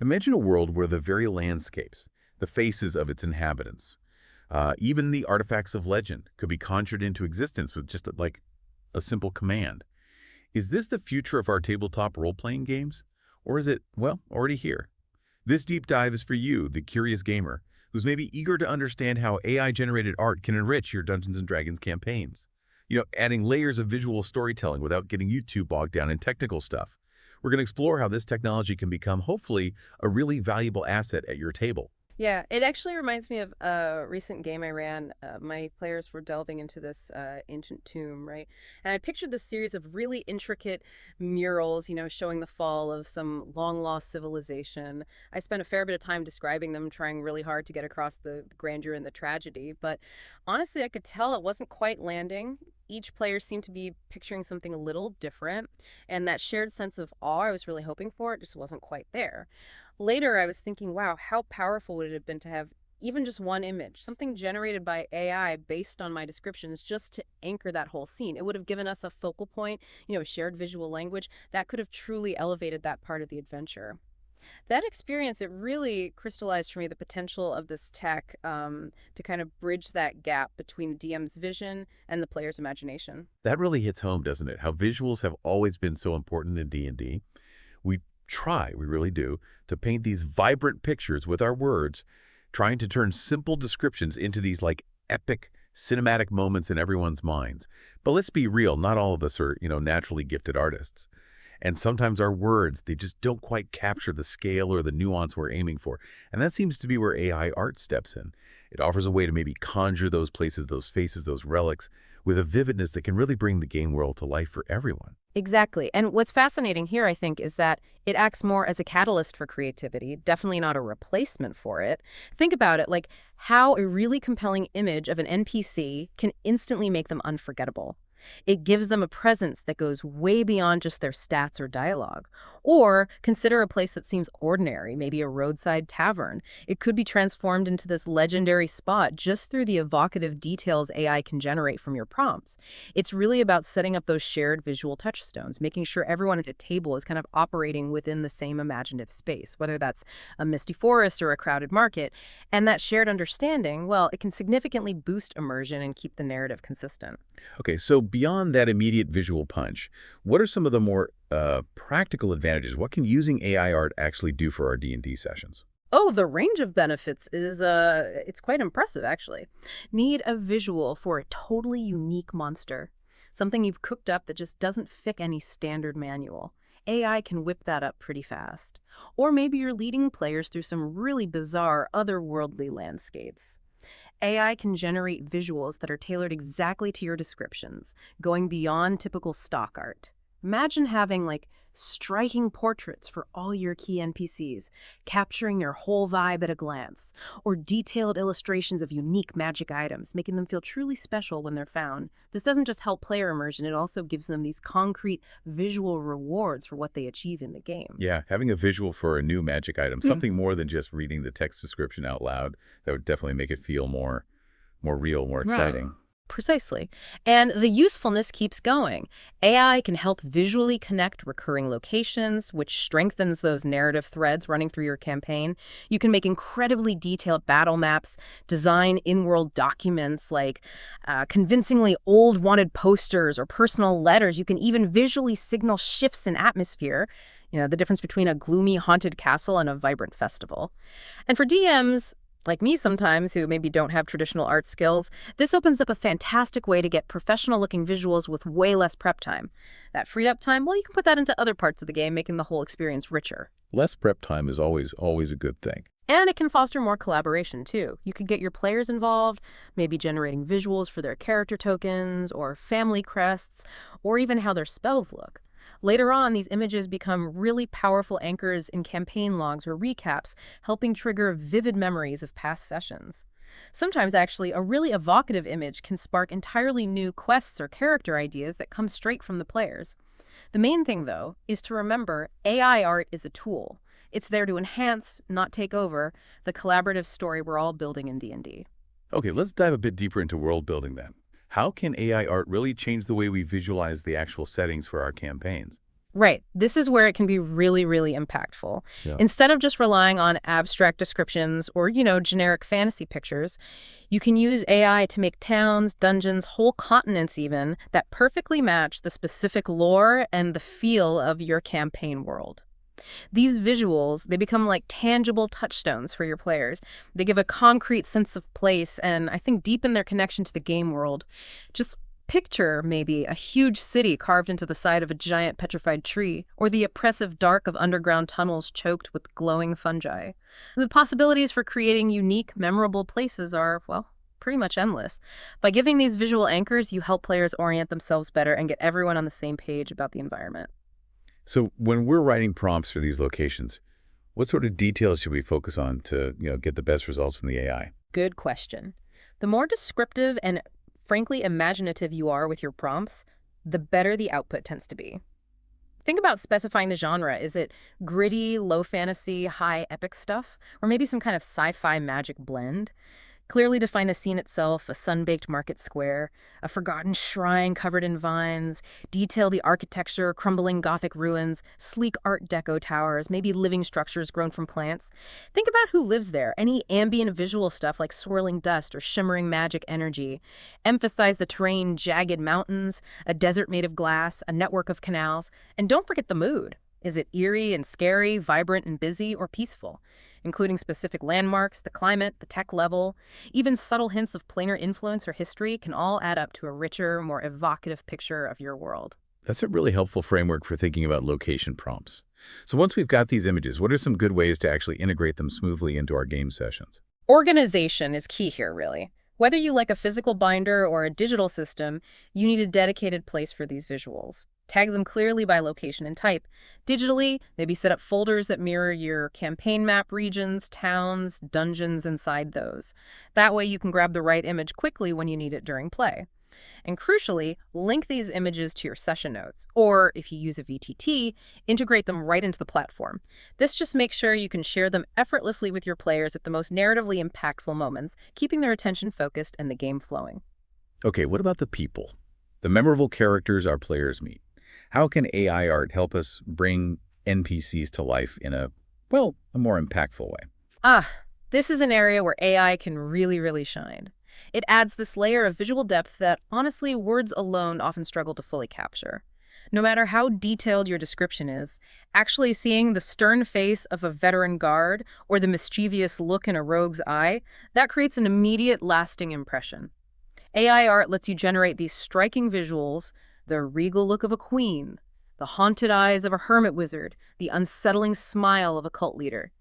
Imagine a world where the very landscapes, the faces of its inhabitants, even the artifacts of legend could be conjured into existence with just like a simple command. Is this the future of our tabletop role-playing games? Or is it, well, already here? This deep dive is for you, the curious gamer, who's maybe eager to understand how AI-generated art can enrich your Dungeons & Dragons campaigns. Adding layers of visual storytelling without getting you too bogged down in technical stuff. We're going to explore how this technology can become, hopefully, a really valuable asset at your table. Yeah, it actually reminds me of a recent game I ran. My players were delving into this ancient tomb, right? And I pictured this series of really intricate murals, showing the fall of some long lost civilization. I spent a fair bit of time describing them, trying really hard to get across the grandeur and the tragedy. But honestly, I could tell it wasn't quite landing. Each player seemed to be picturing something a little different, and that shared sense of awe I was really hoping for, it just wasn't quite there. Later, I was thinking, wow, how powerful would it have been to have even just one image, something generated by AI based on my descriptions, just to anchor that whole scene. It would have given us a focal point, a shared visual language that could have truly elevated that part of the adventure. That experience, it really crystallized for me the potential of this tech to kind of bridge that gap between the DM's vision and the player's imagination. That really hits home, doesn't it? How visuals have always been so important in D&D. We try, we really do, to paint these vibrant pictures with our words, trying to turn simple descriptions into these like epic cinematic moments in everyone's minds. But let's be real, not all of us are, naturally gifted artists. And sometimes our words, they just don't quite capture the scale or the nuance we're aiming for. And that seems to be where AI art steps in. It offers a way to maybe conjure those places, those faces, those relics with a vividness that can really bring the game world to life for everyone. Exactly. And what's fascinating here, I think, is that it acts more as a catalyst for creativity, definitely not a replacement for it. Think about it, like how a really compelling image of an NPC can instantly make them unforgettable. It gives them a presence that goes way beyond just their stats or dialogue. Or consider a place that seems ordinary, maybe a roadside tavern. It could be transformed into this legendary spot just through the evocative details AI can generate from your prompts. It's really about setting up those shared visual touchstones, making sure everyone at the table is kind of operating within the same imaginative space, whether that's a misty forest or a crowded market. And that shared understanding, well, it can significantly boost immersion and keep the narrative consistent. Okay, so beyond that immediate visual punch, what are some of the more practical advantages? What can using AI art actually do for our D&D sessions? Oh, the range of benefits is it's quite impressive actually. Need a visual for a totally unique monster. Something you've cooked up that just doesn't fit any standard manual. AI can whip that up pretty fast. Or maybe you're leading players through some really bizarre otherworldly landscapes. AI can generate visuals that are tailored exactly to your descriptions, going beyond typical stock art. Imagine having striking portraits for all your key NPCs, capturing their whole vibe at a glance, or detailed illustrations of unique magic items, making them feel truly special when they're found. This doesn't just help player immersion, it also gives them these concrete visual rewards for what they achieve in the game. Yeah, having a visual for a new magic item, something more than just reading the text description out loud, that would definitely make it feel more real, more Right. exciting. Precisely. And the usefulness keeps going. AI can help visually connect recurring locations, which strengthens those narrative threads running through your campaign. You can make incredibly detailed battle maps, design in-world documents like convincingly old wanted posters or personal letters. You can even visually signal shifts in atmosphere, the difference between a gloomy haunted castle and a vibrant festival. And for DMs, like me sometimes, who maybe don't have traditional art skills, this opens up a fantastic way to get professional-looking visuals with way less prep time. That freed up time, well, you can put that into other parts of the game, making the whole experience richer. Less prep time is always a good thing. And it can foster more collaboration, too. You could get your players involved, maybe generating visuals for their character tokens, or family crests, or even how their spells look. Later on, these images become really powerful anchors in campaign logs or recaps, helping trigger vivid memories of past sessions. Sometimes, actually, a really evocative image can spark entirely new quests or character ideas that come straight from the players. The main thing, though, is to remember AI art is a tool. It's there to enhance, not take over, the collaborative story we're all building in D&D. Okay, let's dive a bit deeper into world building then. How can AI art really change the way we visualize the actual settings for our campaigns? Right. This is where it can be really, really impactful. Yeah. Instead of just relying on abstract descriptions or, generic fantasy pictures, you can use AI to make towns, dungeons, whole continents even, that perfectly match the specific lore and the feel of your campaign world. These visuals, they become like tangible touchstones for your players. They give a concrete sense of place and I think deepen their connection to the game world. Just picture, maybe, a huge city carved into the side of a giant petrified tree, or the oppressive dark of underground tunnels choked with glowing fungi. The possibilities for creating unique, memorable places are, well, pretty much endless. By giving these visual anchors, you help players orient themselves better and get everyone on the same page about the environment. So when we're writing prompts for these locations, what sort of details should we focus on to, get the best results from the AI? Good question. The more descriptive and frankly imaginative you are with your prompts, the better the output tends to be. Think about specifying the genre. Is it gritty, low fantasy, high epic stuff? Or maybe some kind of sci-fi magic blend? Clearly define the scene itself, a sun-baked market square, a forgotten shrine covered in vines, detail the architecture, crumbling Gothic ruins, sleek Art Deco towers, maybe living structures grown from plants. Think about who lives there, any ambient visual stuff like swirling dust or shimmering magic energy. Emphasize the terrain, jagged mountains, a desert made of glass, a network of canals, and don't forget the mood. Is it eerie and scary, vibrant and busy, or peaceful? Including specific landmarks, the climate, the tech level, even subtle hints of planar influence or history can all add up to a richer, more evocative picture of your world. That's a really helpful framework for thinking about location prompts. So once we've got these images, what are some good ways to actually integrate them smoothly into our game sessions? Organization is key here, really. Whether you like a physical binder or a digital system, you need a dedicated place for these visuals. Tag them clearly by location and type. Digitally, maybe set up folders that mirror your campaign map regions, towns, dungeons inside those. That way you can grab the right image quickly when you need it during play. And crucially, link these images to your session notes, or if you use a VTT, integrate them right into the platform. This just makes sure you can share them effortlessly with your players at the most narratively impactful moments, keeping their attention focused and the game flowing. Okay, what about the people? The memorable characters our players meet. How can AI art help us bring NPCs to life in a more impactful way? Ah, this is an area where AI can really, really shine. It adds this layer of visual depth that, honestly, words alone often struggle to fully capture. No matter how detailed your description is, actually seeing the stern face of a veteran guard or the mischievous look in a rogue's eye, that creates an immediate, lasting impression. AI art lets you generate these striking visuals: the regal look of a queen, the haunted eyes of a hermit wizard, the unsettling smile of a cult leader.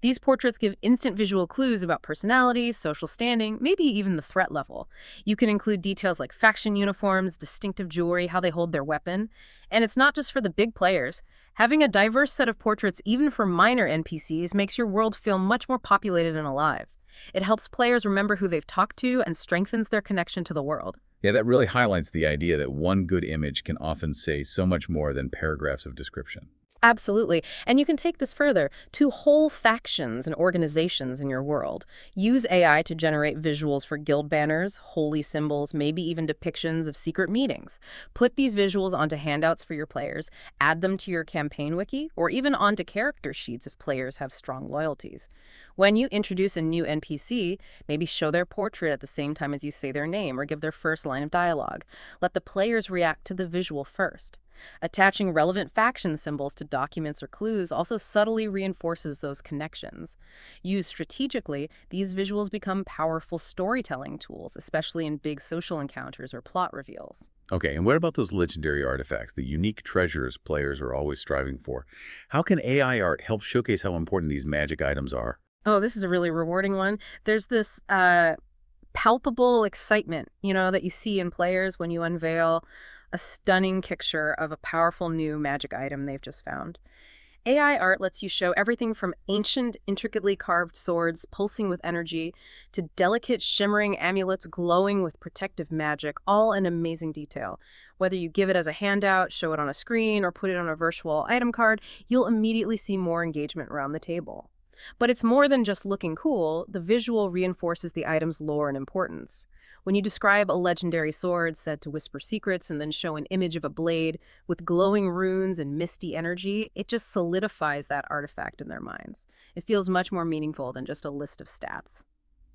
These portraits give instant visual clues about personality, social standing, maybe even the threat level. You can include details like faction uniforms, distinctive jewelry, how they hold their weapon. And it's not just for the big players. Having a diverse set of portraits, even for minor NPCs, makes your world feel much more populated and alive. It helps players remember who they've talked to and strengthens their connection to the world. Yeah, that really highlights the idea that one good image can often say so much more than paragraphs of description. Absolutely. And you can take this further to whole factions and organizations in your world. Use AI to generate visuals for guild banners, holy symbols, maybe even depictions of secret meetings. Put these visuals onto handouts for your players, add them to your campaign wiki, or even onto character sheets if players have strong loyalties. When you introduce a new NPC, maybe show their portrait at the same time as you say their name or give their first line of dialogue. Let the players react to the visual first. Attaching relevant faction symbols to documents or clues also subtly reinforces those connections. Used strategically, these visuals become powerful storytelling tools, especially in big social encounters or plot reveals. Okay, and what about those legendary artifacts, the unique treasures players are always striving for? How can AI art help showcase how important these magic items are? Oh, this is a really rewarding one. There's this palpable excitement, that you see in players when you unveil a stunning picture of a powerful new magic item they've just found. AI art lets you show everything from ancient, intricately carved swords pulsing with energy to delicate, shimmering amulets glowing with protective magic, all in amazing detail. Whether you give it as a handout, show it on a screen, or put it on a virtual item card, you'll immediately see more engagement around the table. But it's more than just looking cool. The visual reinforces the item's lore and importance. When you describe a legendary sword said to whisper secrets and then show an image of a blade with glowing runes and misty energy, it just solidifies that artifact in their minds. It feels much more meaningful than just a list of stats.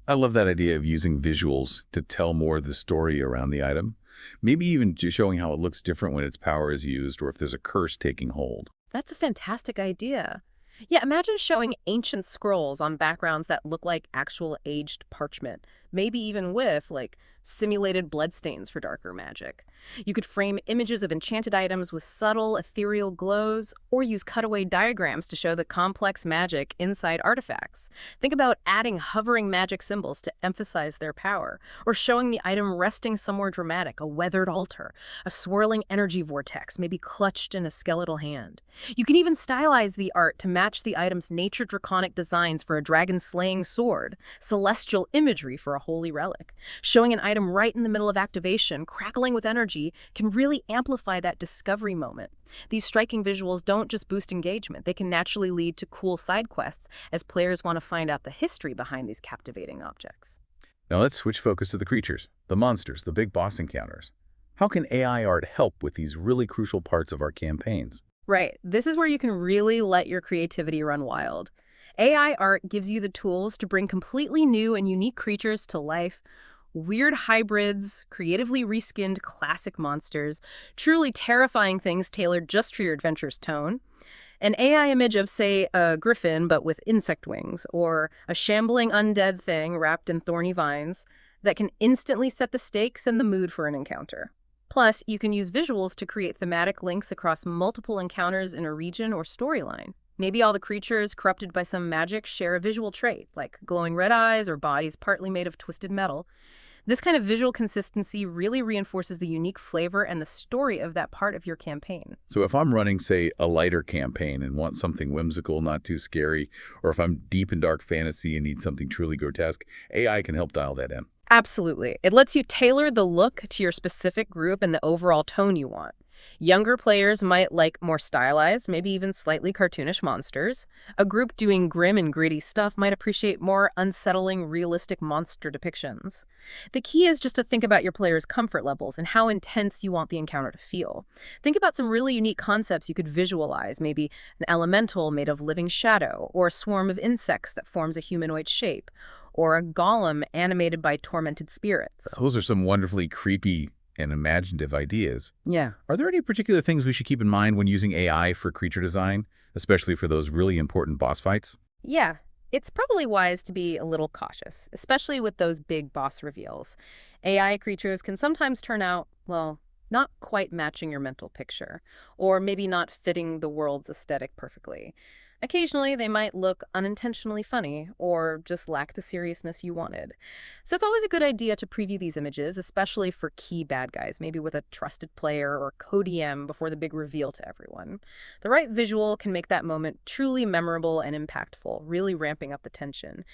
I love that idea of using visuals to tell more of the story around the item. Maybe even showing how it looks different when its power is used or if there's a curse taking hold. That's a fantastic idea. Yeah, imagine showing ancient scrolls on backgrounds that look like actual aged parchment, maybe even with, like, simulated bloodstains for darker magic. You could frame images of enchanted items with subtle, ethereal glows, or use cutaway diagrams to show the complex magic inside artifacts. Think about adding hovering magic symbols to emphasize their power, or showing the item resting somewhere dramatic, a weathered altar, a swirling energy vortex, maybe clutched in a skeletal hand. You can even stylize the art to match the item's nature draconic designs for a dragon-slaying sword, celestial imagery for a holy relic. Showing an item right in the middle of activation, crackling with energy, can really amplify that discovery moment. These striking visuals don't just boost engagement, they can naturally lead to cool side quests as players want to find out the history behind these captivating objects. Now let's switch focus to the creatures, the monsters, the big boss encounters. How can AI art help with these really crucial parts of our campaigns? Right, this is where you can really let your creativity run wild. AI art gives you the tools to bring completely new and unique creatures to life. Weird hybrids, creatively reskinned classic monsters, truly terrifying things tailored just for your adventure's tone. An AI image of, say, a griffin but with insect wings, or a shambling undead thing wrapped in thorny vines that can instantly set the stakes and the mood for an encounter. Plus, you can use visuals to create thematic links across multiple encounters in a region or storyline. Maybe all the creatures corrupted by some magic share a visual trait, like glowing red eyes or bodies partly made of twisted metal. This kind of visual consistency really reinforces the unique flavor and the story of that part of your campaign. So if I'm running, say, a lighter campaign and want something whimsical, not too scary, or if I'm deep in dark fantasy and need something truly grotesque, AI can help dial that in. Absolutely. It lets you tailor the look to your specific group and the overall tone you want. Younger players might like more stylized, maybe even slightly cartoonish monsters. A group doing grim and gritty stuff might appreciate more unsettling, realistic monster depictions. The key is just to think about your players' comfort levels and how intense you want the encounter to feel. Think about some really unique concepts you could visualize, maybe an elemental made of living shadow, or a swarm of insects that forms a humanoid shape, or a golem animated by tormented spirits. Those are some wonderfully creepy and imaginative ideas. Yeah. Are there any particular things we should keep in mind when using AI for creature design, especially for those really important boss fights? Yeah, it's probably wise to be a little cautious, especially with those big boss reveals. AI creatures can sometimes turn out, well, not quite matching your mental picture, or maybe not fitting the world's aesthetic perfectly. Occasionally, they might look unintentionally funny or just lack the seriousness you wanted. So it's always a good idea to preview these images, especially for key bad guys, maybe with a trusted player or co-DM before the big reveal to everyone. The right visual can make that moment truly memorable and impactful, really ramping up the tension.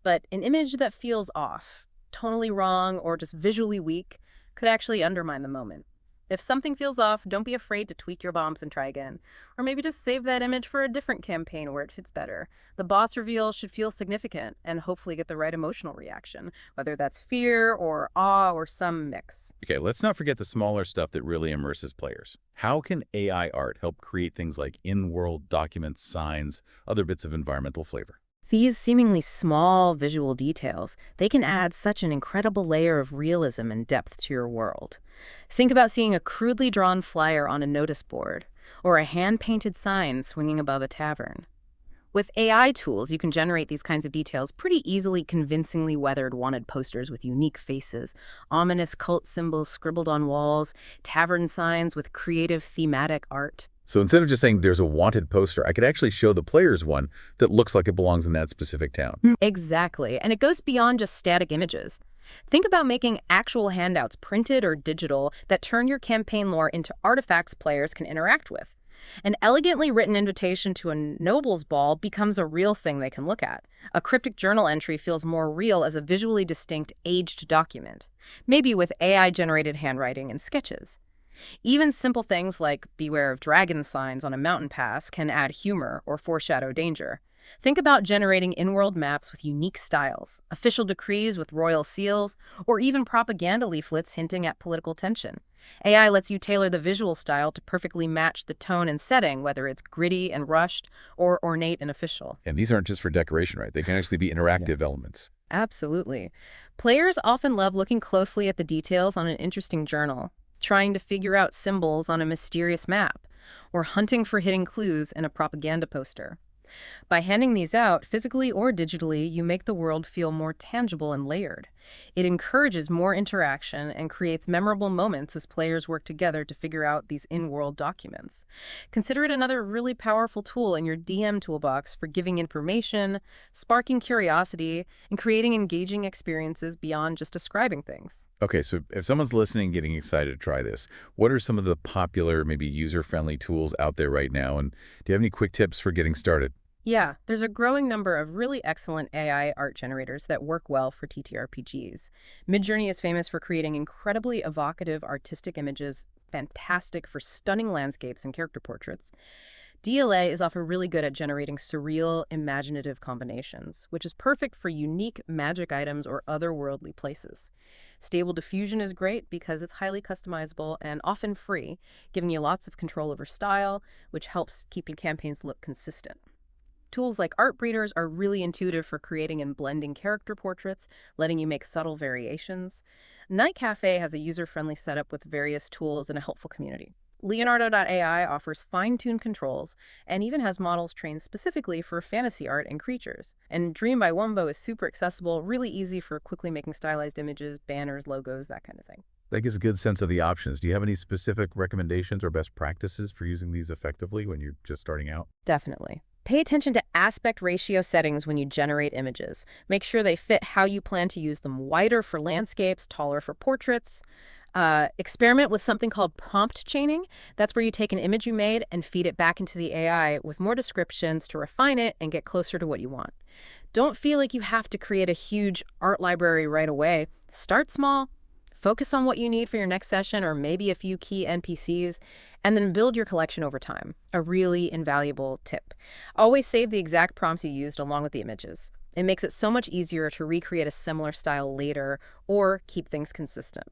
But an image that feels off, tonally wrong, or just visually weak could actually undermine the moment. If something feels off, don't be afraid to tweak your bombs and try again. Or maybe just save that image for a different campaign where it fits better. The boss reveal should feel significant and hopefully get the right emotional reaction, whether that's fear or awe or some mix. Okay, let's not forget the smaller stuff that really immerses players. How can AI art help create things like in-world documents, signs, other bits of environmental flavor? These seemingly small visual details, they can add such an incredible layer of realism and depth to your world. Think about seeing a crudely drawn flyer on a notice board, or a hand-painted sign swinging above a tavern. With AI tools, you can generate these kinds of details pretty easily. Convincingly weathered wanted posters with unique faces, ominous cult symbols scribbled on walls, tavern signs with creative thematic art. So instead of just saying there's a wanted poster, I could actually show the players one that looks like it belongs in that specific town. Exactly, and it goes beyond just static images. Think about making actual handouts, printed or digital, that turn your campaign lore into artifacts players can interact with. An elegantly written invitation to a noble's ball becomes a real thing they can look at. A cryptic journal entry feels more real as a visually distinct, aged document, maybe with AI-generated handwriting and sketches. Even simple things like beware of dragon signs on a mountain pass can add humor or foreshadow danger. Think about generating in-world maps with unique styles, official decrees with royal seals, or even propaganda leaflets hinting at political tension. AI lets you tailor the visual style to perfectly match the tone and setting, whether it's gritty and rushed or ornate and official. And these aren't just for decoration, right? They can actually be interactive elements. Absolutely. Players often love looking closely at the details on an interesting journal, trying to figure out symbols on a mysterious map, or hunting for hidden clues in a propaganda poster. By handing these out, physically or digitally, you make the world feel more tangible and layered. It encourages more interaction and creates memorable moments as players work together to figure out these in-world documents. Consider it another really powerful tool in your DM toolbox for giving information, sparking curiosity, and creating engaging experiences beyond just describing things. Okay, so if someone's listening and getting excited to try this, what are some of the popular, maybe user-friendly tools out there right now? And do you have any quick tips for getting started? Yeah, there's a growing number of really excellent AI art generators that work well for TTRPGs. Midjourney is famous for creating incredibly evocative artistic images, fantastic for stunning landscapes and character portraits. DLA is often really good at generating surreal, imaginative combinations, which is perfect for unique magic items or otherworldly places. Stable Diffusion is great because it's highly customizable and often free, giving you lots of control over style, which helps keep your campaigns look consistent. Tools like art breeders are really intuitive for creating and blending character portraits, letting you make subtle variations. Night Cafe has a user-friendly setup with various tools and a helpful community. Leonardo.ai offers fine-tuned controls and even has models trained specifically for fantasy art and creatures. And Dream by Wumbo is super accessible, really easy for quickly making stylized images, banners, logos, that kind of thing. That gives a good sense of the options. Do you have any specific recommendations or best practices for using these effectively when you're just starting out? Definitely. Pay attention to aspect ratio settings when you generate images. Make sure they fit how you plan to use them. Wider for landscapes, taller for portraits. Experiment with something called prompt chaining. That's where you take an image you made and feed it back into the AI with more descriptions to refine it and get closer to what you want. Don't feel like you have to create a huge art library right away. Start small, focus on what you need for your next session or maybe a few key NPCs, and then build your collection over time. A really invaluable tip. Always save the exact prompts you used along with the images. It makes it so much easier to recreate a similar style later or keep things consistent.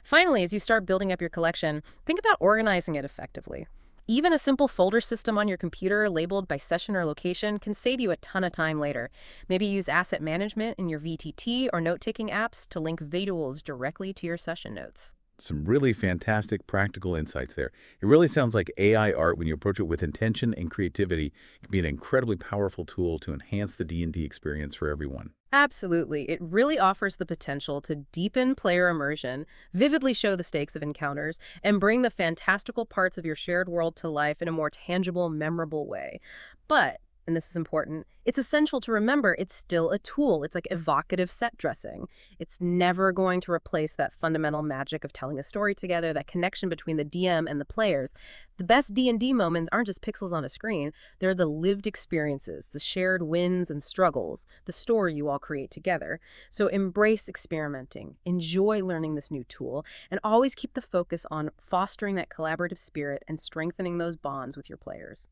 Finally, as you start building up your collection, think about organizing it effectively. Even a simple folder system on your computer labeled by session or location can save you a ton of time later. Maybe use asset management in your VTT or note-taking apps to link visuals directly to your session notes. Some really fantastic practical insights there. It really sounds like AI art, when you approach it with intention and creativity, can be an incredibly powerful tool to enhance the D&D experience for everyone. Absolutely. It really offers the potential to deepen player immersion, vividly show the stakes of encounters, and bring the fantastical parts of your shared world to life in a more tangible, memorable way. But, and this is important, it's essential to remember it's still a tool. It's like evocative set dressing. It's never going to replace that fundamental magic of telling a story together, that connection between the DM and the players. The best D&D moments aren't just pixels on a screen. They're the lived experiences, the shared wins and struggles, the story you all create together. So embrace experimenting, enjoy learning this new tool, and always keep the focus on fostering that collaborative spirit and strengthening those bonds with your players.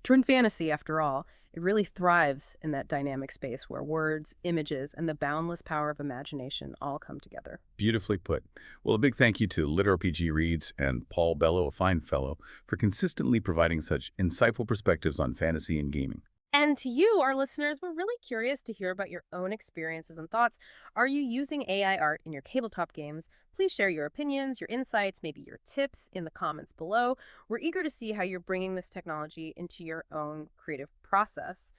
True fantasy, after all, it really thrives in that dynamic space where words, images, and the boundless power of imagination all come together. Beautifully put. Well, a big thank you to LitRPG Reads and Paul Bello, a fine fellow, for consistently providing such insightful perspectives on fantasy and gaming. And to you, our listeners, we're really curious to hear about your own experiences and thoughts. Are you using AI art in your tabletop games? Please share your opinions, your insights, maybe your tips in the comments below. We're eager to see how you're bringing this technology into your own creative process.